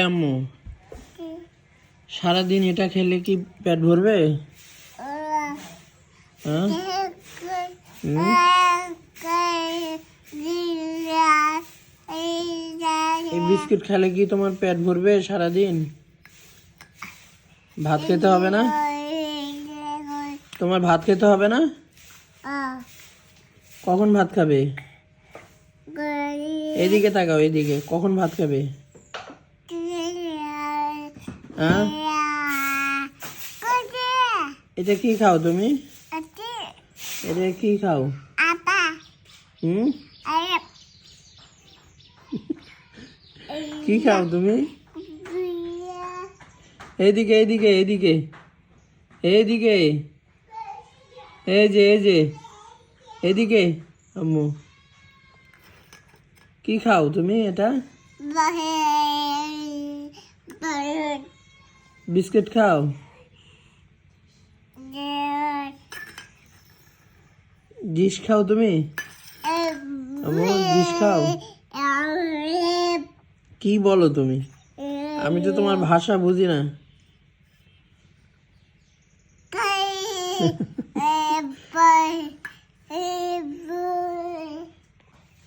আম্মু সারাদিন এটা খেলে কি পেট ভরবে? হ্যাঁ এই বিস্কিট খেলে কি তোমার পেট ভরবে সারাদিন? ভাত খেতে হবে না? তোমার ভাত খেতে হবে না? কখন ভাত খাবে? এদিকে তাকাও, এদিকে। কখন ভাত খাবে? হ্যাঁ এটা কি খাও তুমি? এটা কি খাও? কি খাও তুমি? এইদিকে এইদিকে এইদিকে এইদিকে এই যে এইদিকে আম্মু কি খাও তুমি? এটা বিস্কিট খাও? ডিশ খাও তুমি? আম্মু ডিশ খাও? কি বলো তুমি? আমি তো তোমার ভাষা বুঝি না।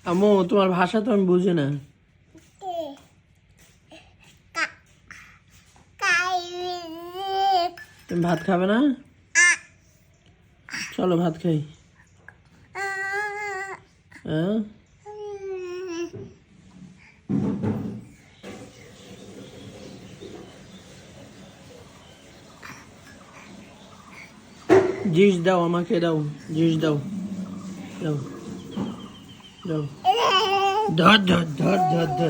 আম্মু তোমার ভাষা তো আমি বুঝি না। তুমি ভাত খাবে না? চলো ভাত খাই। হ্যাঁ জিস দাও, আমাকে দাও, জিস দাও, দাও দাও। ধর ধর ধর ধর ধর।